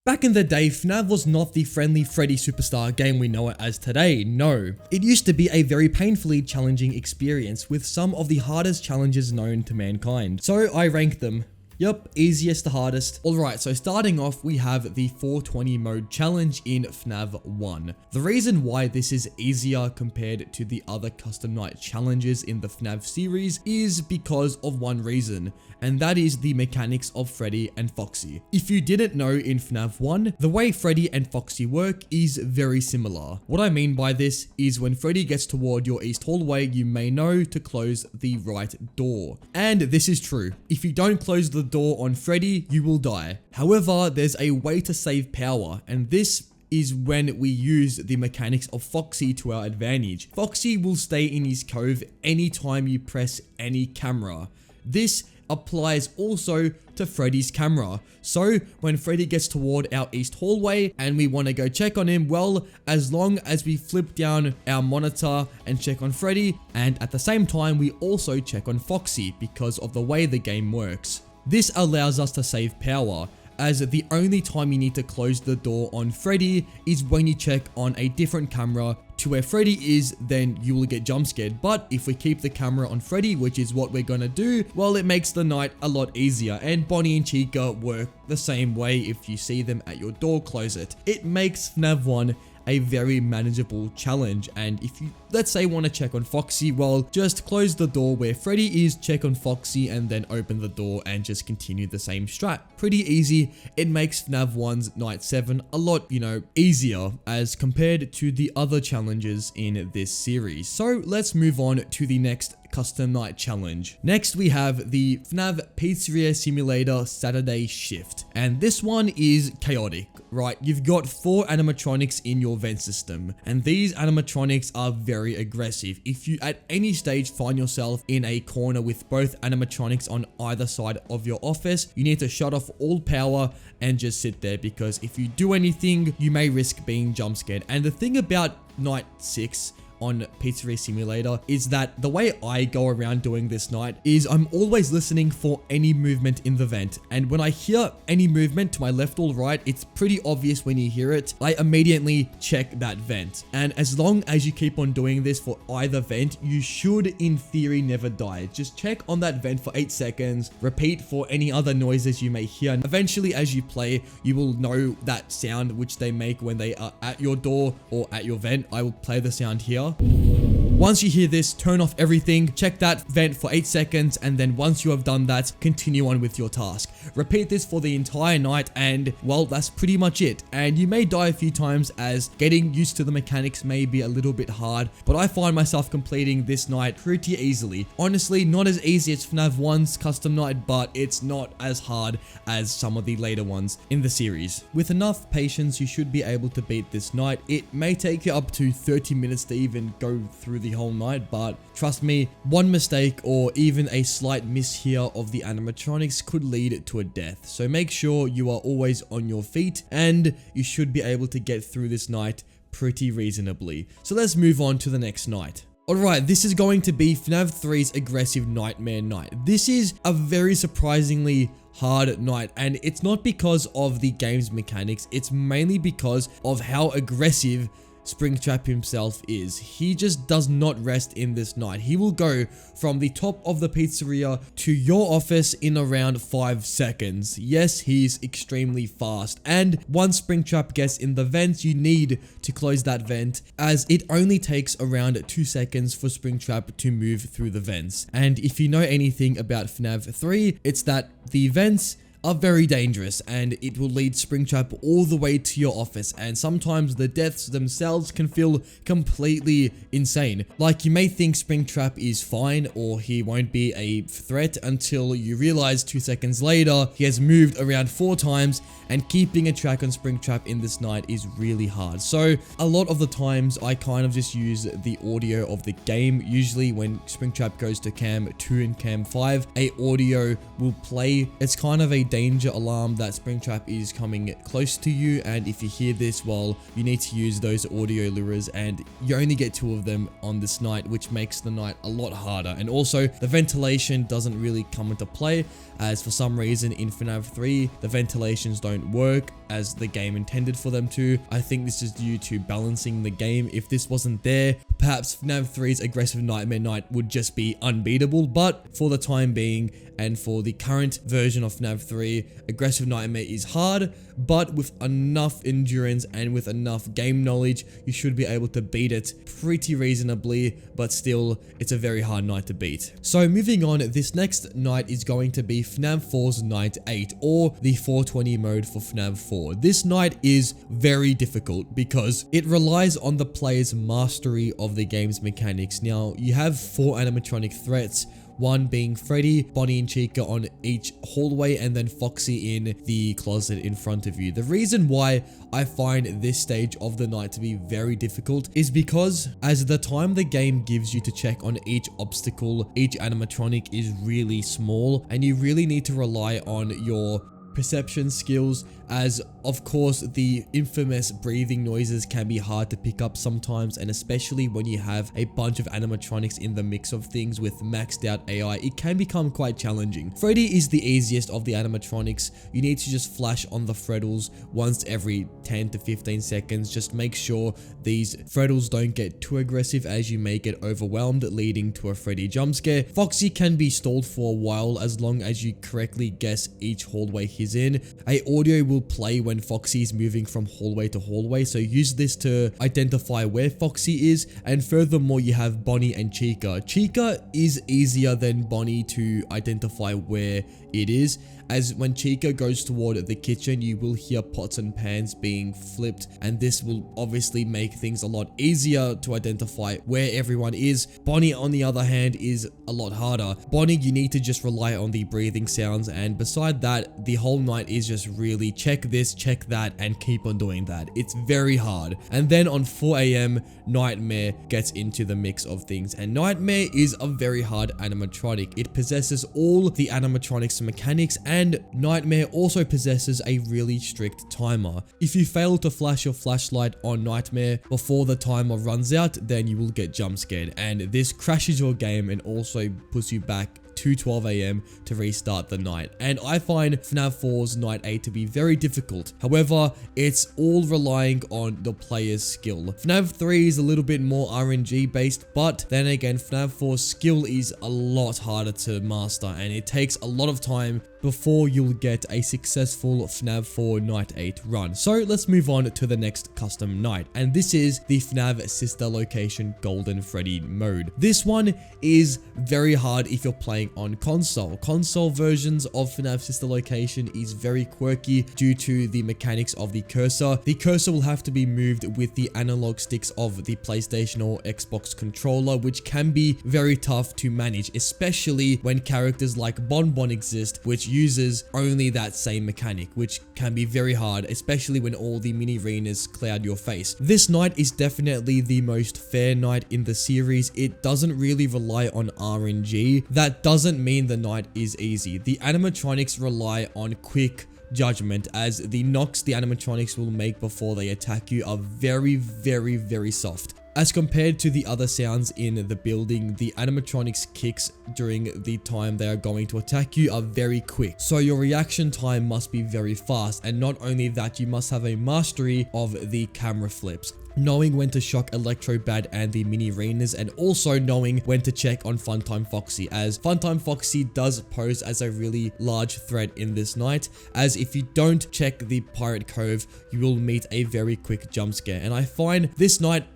Back in the day, FNAF was not the friendly Freddy superstar game we know it as today, no. It used to be a very painfully challenging experience with some of the hardest challenges known to mankind. So I ranked them. Yup, easiest to hardest. Alright, so starting off, we have the 420 mode challenge in FNAF 1. The reason why this is easier compared to the other custom night challenges in the FNAF series is because of one reason, and that is the mechanics of Freddy and Foxy. If you didn't know, in FNAF 1, the way Freddy and Foxy work is very similar. What I mean by this is when Freddy gets toward your east hallway, you may know to close the right door. And this is true. If you don't close the door on Freddy, you will die. However, there's a way to save power, and this is when we use the mechanics of Foxy to our advantage. Foxy will stay in his cove anytime you press any camera. This applies also to Freddy's camera. So when Freddy gets toward our east hallway and we want to go check on him, well, as long as we flip down our monitor and check on Freddy, and at the same time we also check on Foxy because of the way the game works. This allows us to save power, as the only time you need to close the door on Freddy is when you check on a different camera to where Freddy is, then you will get jump scared. But if we keep the camera on Freddy, which is what we're gonna do, well, it makes the night a lot easier. And Bonnie and Chica work the same way. If you see them at your door, close it. It makes FNAF 1 a very manageable challenge. And if you, let's say, want to check on Foxy, well, just close the door where Freddy is, check on Foxy, and then open the door and just continue the same strat. Pretty easy. It makes FNAF 1's Night 7 a lot, easier as compared to the other challenges in this series. So let's move on to the next custom night challenge. Next, we have the FNAF Pizzeria Simulator Saturday Shift, and this one is chaotic, right? You've got 4 animatronics in your vent system, and these animatronics are very aggressive. If you at any stage find yourself in a corner with both animatronics on either side of your office, you need to shut off all power and just sit there, because if you do anything, you may risk being jump scared. And the thing about Night 6 on Pizzeria Simulator is that the way I go around doing this night is I'm always listening for any movement in the vent, and when I hear any movement to my left or right, it's pretty obvious when you hear it, I immediately check that vent. And as long as you keep on doing this for either vent, you should in theory never die. Just check on that vent for 8 seconds, repeat for any other noises you may hear, and eventually as you play, you will know that sound which they make when they are at your door or at your vent. I will play the sound here. Once you hear this, turn off everything, check that vent for 8 seconds, and then once you have done that, continue on with your task. Repeat this for the entire night, and well, that's pretty much it. And you may die a few times, as getting used to the mechanics may be a little bit hard, but I find myself completing this night pretty easily. Honestly, not as easy as FNAF 1's custom night, but it's not as hard as some of the later ones in the series. With enough patience, you should be able to beat this night. It may take you up to 30 minutes to even go through the whole night, but trust me, one mistake or even a slight miss here of the animatronics could lead to a death. So make sure you are always on your feet, and you should be able to get through this night pretty reasonably. So let's move on to the next night. Alright, this is going to be FNAF 3's Aggressive Nightmare Night. This is a very surprisingly hard night, and it's not because of the game's mechanics, it's mainly because of how aggressive Springtrap himself is. He just does not rest in this night. He will go from the top of the pizzeria to your office in around 5 seconds. Yes, he's extremely fast, and once Springtrap gets in the vent, you need to close that vent, as it only takes around 2 seconds for Springtrap to move through the vents. And if you know anything about FNAF 3, it's that the vents are very dangerous, and it will lead Springtrap all the way to your office, and sometimes the deaths themselves can feel completely insane. Like, you may think Springtrap is fine or he won't be a threat until you realize 2 seconds later he has moved around 4 times, and keeping a track on Springtrap in this night is really hard. So a lot of the times I kind of just use the audio of the game. Usually when Springtrap goes to cam 2 and cam 5, a audio will play. It's kind of a danger alarm that Springtrap is coming close to you, and if you hear this, well, you need to use those audio lures, and you only get 2 of them on this night, which makes the night a lot harder. And also, the ventilation doesn't really come into play, as for some reason in FNAF 3, the ventilations don't work as the game intended for them to. I think this is due to balancing the game. If this wasn't there, perhaps FNAF 3's Aggressive Nightmare Night would just be unbeatable, but for the time being, and for the current version of FNAF 3, Aggressive Nightmare is hard, but with enough endurance and with enough game knowledge, you should be able to beat it pretty reasonably, but still, it's a very hard night to beat. So moving on, this next night is going to be FNAF 4's Night 8, or the 420 mode for FNAF 4. This night is very difficult because it relies on the player's mastery of the game's mechanics. Now, you have 4 animatronic threats, one being Freddy, Bonnie and Chica on each hallway, and then Foxy in the closet in front of you. The reason why I find this stage of the night to be very difficult is because as the time the game gives you to check on each obstacle, each animatronic is really small, and you really need to rely on your perception skills, as of course the infamous breathing noises can be hard to pick up sometimes, and especially when you have a bunch of animatronics in the mix of things with maxed out AI, it can become quite challenging. Freddy is the easiest of the animatronics. You need to just flash on the Freddles once every 10 to 15 seconds. Just make sure these Freddles don't get too aggressive, as you may get overwhelmed, leading to a Freddy jump scare. Foxy can be stalled for a while as long as you correctly guess each hallway he's in. A audio will play when Foxy is moving from hallway to hallway, so use this to identify where Foxy is. And furthermore, you have Bonnie and Chica. Chica is easier than Bonnie to identify where it is, as when Chica goes toward the kitchen, you will hear pots and pans being flipped, and this will obviously make things a lot easier to identify where everyone is. Bonnie, on the other hand, is a lot harder. Bonnie, you need to just rely on the breathing sounds, and beside that, the whole night is just really check this, check that, and keep on doing that. It's very hard. And then on 4 AM, Nightmare gets into the mix of things, and Nightmare is a very hard animatronic. It possesses all the animatronics mechanics, and Nightmare also possesses a really strict timer. If you fail to flash your flashlight on Nightmare before the timer runs out, then you will get jump scared, and this crashes your game and also puts you back to 12 AM to restart the night. And I find FNAF 4's Night 8 to be very difficult. However, it's all relying on the player's skill. FNAF 3 is a little bit more RNG based, but then again, FNAF 4's skill is a lot harder to master, and it takes a lot of time before you'll get a successful FNAF 4 Night 8 run. So let's move on to the next custom night, and this is the FNAF Sister Location Golden Freddy mode. This one is very hard if you're playing on console. Console versions of FNAF Sister Location is very quirky due to the mechanics of the cursor. The cursor will have to be moved with the analog sticks of the PlayStation or Xbox controller, which can be very tough to manage, especially when characters like Bonbon exist, which uses only that same mechanic, which can be very hard, especially when all the mini arenas cloud your face. This night is definitely the most fair night in the series. It doesn't really rely on RNG. That doesn't mean the night is easy. The animatronics rely on quick judgment, as the knocks the animatronics will make before they attack you are very soft. As compared to the other sounds in the building, the animatronics kicks during the time they are going to attack you are very quick. So your reaction time must be very fast, and not only that, you must have a mastery of the camera flips, knowing when to shock Electrobad and the mini arenas, and also knowing when to check on Funtime Foxy, as Funtime Foxy does pose as a really large threat in this night, as if you don't check the Pirate Cove, you will meet a very quick jump scare. And I find this night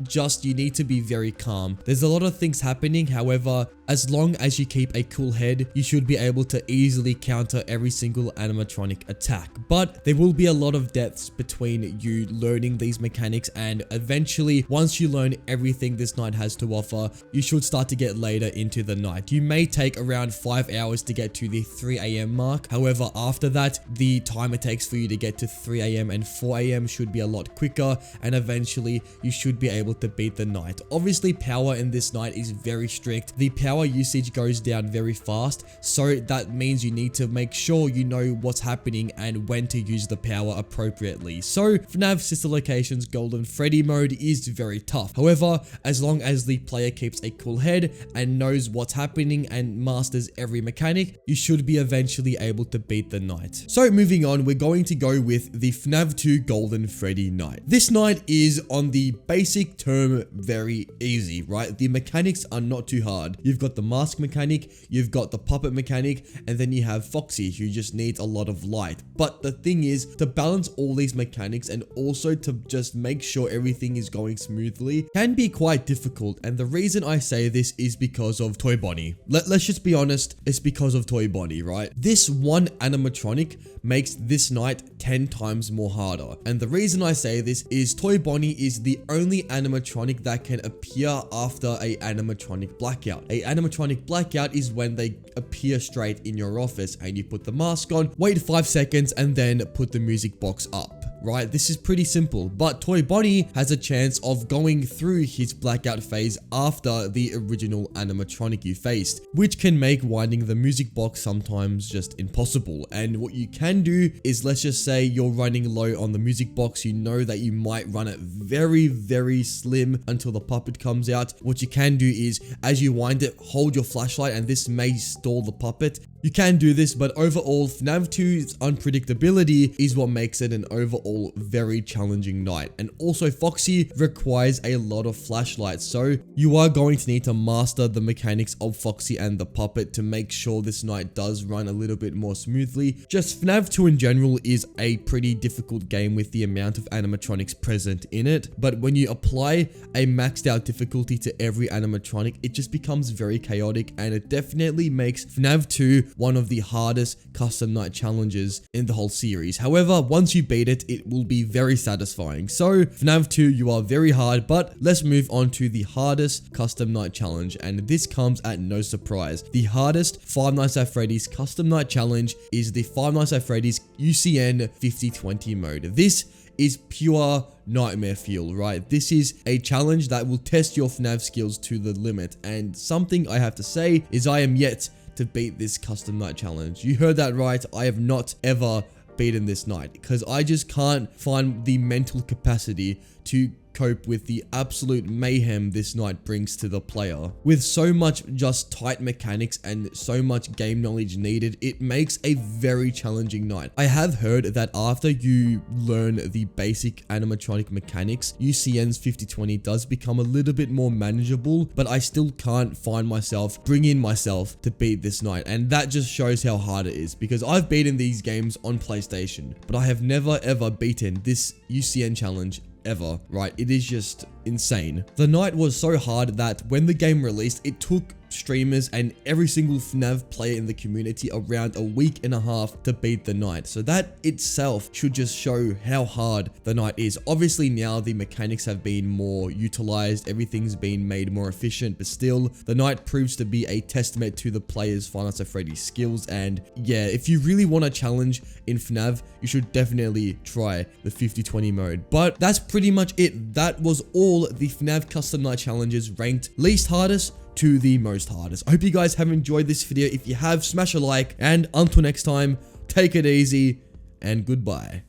you need to be very calm. There's a lot of things happening, however, as long as you keep a cool head, you should be able to easily counter every single animatronic attack. But there will be a lot of deaths between you learning these mechanics, and eventually, once you learn everything this night has to offer, you should start to get later into the night. You may take around 5 hours to get to the 3 AM mark. However, after that, the time it takes for you to get to 3 AM and 4 AM should be a lot quicker, and eventually you should be able to beat the night. Obviously, power in this night is very strict. The power power usage goes down very fast, so that means you need to make sure you know what's happening and when to use the power appropriately. So FNAF Sister Location's Golden Freddy mode is very tough. However, as long as the player keeps a cool head and knows what's happening and masters every mechanic, you should be eventually able to beat the night. So moving on, we're going to go with the FNAF 2 Golden Freddy night. This night is, on the basic term, very easy, right? The mechanics are not too hard. You've got the mask mechanic, you've got the puppet mechanic, and then you have Foxy, who just needs a lot of light. But the thing is, to balance all these mechanics and also to just make sure everything is going smoothly can be quite difficult. And the reason I say this is because of Toy Bonnie. Let's just be honest, it's because of Toy Bonnie, right? This one animatronic makes this night 10 times more harder. And the reason I say this is Toy Bonnie is the only animatronic that can appear after a animatronic blackout. A animatronic blackout is when they appear straight in your office and you put the mask on, wait 5 seconds, and then put the music box up. Right, this is pretty simple, but Toy Bonnie has a chance of going through his blackout phase after the original animatronic you faced, which can make winding the music box sometimes just impossible. And what you can do is, let's just say you're running low on the music box, you know that you might run it very slim until the puppet comes out. What you can do is, as you wind it, hold your flashlight, and this may stall the puppet. You can do this, but overall, FNAF 2's unpredictability is what makes it an overall very challenging night. And also, Foxy requires a lot of flashlights, so you are going to need to master the mechanics of Foxy and the puppet to make sure this night does run a little bit more smoothly. Just FNAF 2 in general is a pretty difficult game with the amount of animatronics present in it, but when you apply a maxed out difficulty to every animatronic, it just becomes very chaotic, and it definitely makes FNAF 2 one of the hardest custom night challenges in the whole series. However, once you beat it, it will be very satisfying. So FNAF 2, you are very hard, but let's move on to the hardest custom night challenge, and this comes at no surprise. The hardest Five Nights at Freddy's custom night challenge is the Five Nights at Freddy's UCN 50/20 mode. This is pure nightmare fuel, right? This is a challenge that will test your FNAF skills to the limit, and something I have to say is I am yet to beat this custom night challenge. You heard that right, I have not ever beaten this night because I just can't find the mental capacity to cope with the absolute mayhem this night brings to the player. With so much just tight mechanics and so much game knowledge needed, it makes a very challenging night. I have heard that after you learn the basic animatronic mechanics, UCN's 50/20 does become a little bit more manageable, but I still can't find myself, bring in myself to beat this night, and that just shows how hard it is, because I've beaten these games on PlayStation, but I have never ever beaten this UCN challenge ever, right? It is just insane. The night was so hard that when the game released, it took streamers and every single FNAF player in the community around a week and a half to beat the night. So that itself should just show how hard the night is. Obviously now the mechanics have been more utilized, everything's been made more efficient, but still the night proves to be a testament to the players' Five Nights at Freddy's skills. And yeah, if you really want a challenge in FNAF, you should definitely try the 50/20 mode. But that's pretty much it. That was all the FNAF custom night challenges ranked least hardest to the most hardest. I hope you guys have enjoyed this video. If you have, smash a like, and until next time, take it easy and goodbye.